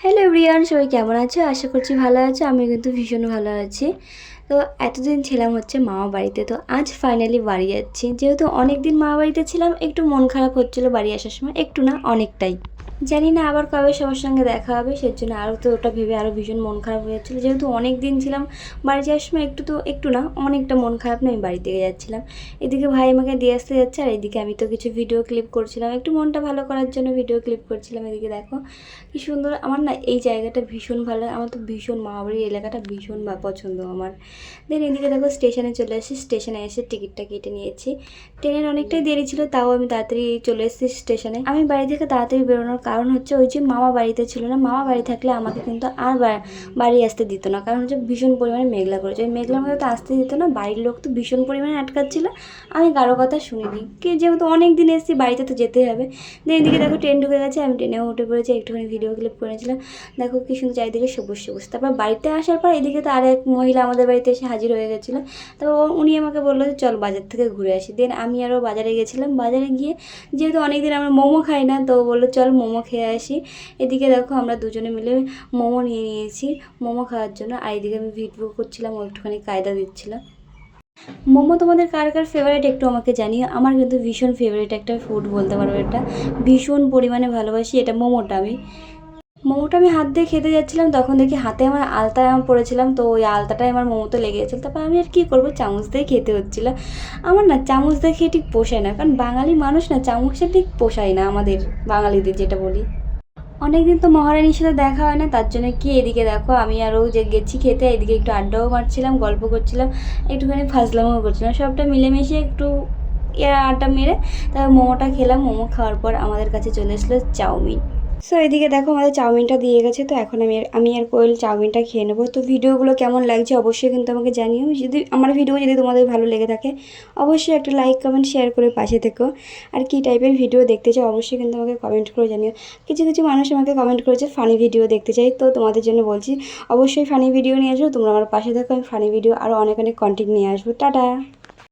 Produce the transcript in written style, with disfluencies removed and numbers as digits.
Hello everyone, সবাই কেমন আছো? আশা করছি ভালো আছো। আমি কিন্তু ভীষণ ভালো আছি। তো এতদিন ছিলাম হচ্ছে মামা বাড়িতে, তো আজ ফাইনালি বাড়ি যাচ্ছি। যেহেতু অনেক দিন মামা বাড়িতে ছিলাম, একটু মন খারাপ হচ্ছিলো বাড়ি আসার সময়, একটু না অনেকটাই। জানি না আবার কবে সবার সঙ্গে দেখা হবে, সেজন্য আরও তো ওটা ভেবে আরও ভীষণ মন খারাপ হয়ে যাচ্ছিলো। যেহেতু অনেক দিন ছিলাম বাড়ি যাওয়ার সময়, একটু না অনেকটা মন খারাপ নিয়ে আমি বাড়ি থেকে যাচ্ছিলাম। এদিকে ভাই আমাকে দিয়ে আসতে যাচ্ছে, আর এদিকে আমি তো কিছু ভিডিও ক্লিপ করছিলাম, একটু মনটা ভালো করার জন্য ভিডিও ক্লিপ করছিলাম। এদিকে দেখো কি সুন্দর, আমার না এই জায়গাটা ভীষণ ভালো লাগে। আমার তো ভীষণ মামাবাড়ির এলাকাটা ভীষণ পছন্দ আমার। দেন এদিকে দেখো স্টেশনে চলে এসেছি, স্টেশনে এসে টিকিটটা কেটে নিয়েছি। ট্রেনের অনেকটাই দেরি ছিল, তাও আমি তাড়াতাড়ি চলে এসেছি স্টেশনে। আমি বাড়ি থেকে তাড়াতাড়ি বেরোনোর কারণ হচ্ছে ওই যে মামা বাড়িতে ছিল না, মামা বাড়ি থাকলে আমাকে কিন্তু আর বাড়ি আসতে দিত না, কারণ হচ্ছে ভীষণ পরিমাণে মেঘলা করেছে। ওই মেঘলার মধ্যে তো আসতে দিত না, বাড়ির লোক তো ভীষণ পরিমাণে আটকাচ্ছিল। আমি কারো কথা শুনিনি, কি যেহেতু অনেক দিন এসেছি বাড়িতে তো যেতেই হবে। দেন এদিকে দেখো ট্রেন ঢুকে গেছে, আমি ট্রেনেও উঠে পড়েছি, একটুখানি ভিডিও ক্লিপ করেছিলাম। দেখো কি সুন্দর চারিদিকে সবুজ সবুজ। তারপর বাড়িতে আসার পর এদিকে তো আর এক মহিলা আমাদের বাড়িতে এসে হাজির হয়ে গেছিলো। তো উনি আমাকে বললো যে চল বাজার থেকে ঘুরে আসি। দেন আমি আরও বাজারে গেছিলাম। বাজারে গিয়ে যেহেতু অনেকদিন আমরা মোমো খাই না, তো বললো চল মোমো খেয়ে আসি। এদিকে দেখো আমরা দুজনে মিলে মোমো নিয়ে নিয়েছি মোমো খাওয়ার জন্য। আর এদিকে আমি ভিডিও করছিলাম, ও একটুখানি কায়দা দিচ্ছিলাম। মোমো তোমাদের কার কার ফেভারিট একটু আমাকে জানিও। আমার কিন্তু ভীষণ ফেভারিট একটা ফুড বলতে পারো, এটা ভীষণ পরিমাণে ভালোবাসি এটা মোমোটা আমি হাত দিয়ে খেতে যাচ্ছিলাম, তখন দেখি হাতে আমার আলতা পড়েছিলাম, তো ওই আলতাটাই আমার মোমোতে লেগে গেছিলো। তারপর আমি আর কী করবো, চামচ দিয়ে খেতে হচ্ছিলো। আমার না চামচ দিয়ে খেয়ে ঠিক পোষায় না, কারণ বাঙালি মানুষ না চামচে ঠিক পোষায় না আমাদের বাঙালিদের, যেটা বলি। অনেকদিন তো মহারানীর সাথে দেখা হয় না, তার জন্য কি এদিকে দেখো আমি আরও যে গেছি খেতে, এদিকে একটু আড্ডাও মারছিলাম, গল্প করছিলাম, একটুখানি ফাজলামও করছিলাম, সবটা মিলেমিশে একটু আড্ডা মেরে তারপর মোমোটা খেলাম। মোমো খাওয়ার পর আমাদের কাছে চলে এসলো চাউমিন। সো এদিকে দেখো আমাদের চাউমিনটা দিয়ে গেছে, তো এখন আমি আর কোয়েল চাউমিনটা খেয়ে নেবো। তো ভিডিওগুলো কেমন লাগছে অবশ্যই কিন্তু আমাকে জানিও। যদি আমার ভিডিও যদি তোমাদের ভালো লেগে থাকে অবশ্যই একটা লাইক কমেন্ট শেয়ার করে পাশে থেকো। আর কী টাইপের ভিডিও দেখতে চাও অবশ্যই কিন্তু আমাকে কমেন্ট করে জানিও। কিছু কিছু মানুষ আমাকে কমেন্ট করেছে ফানি ভিডিও দেখতে চাই, তো তোমাদের জন্য বলছি অবশ্যই ফানি ভিডিও নিয়ে আসবো। তোমরা আমার পাশে থাকো, আমি ফানি ভিডিও আরও অনেক অনেক কন্টেন্ট নিয়ে আসবো। টাটা।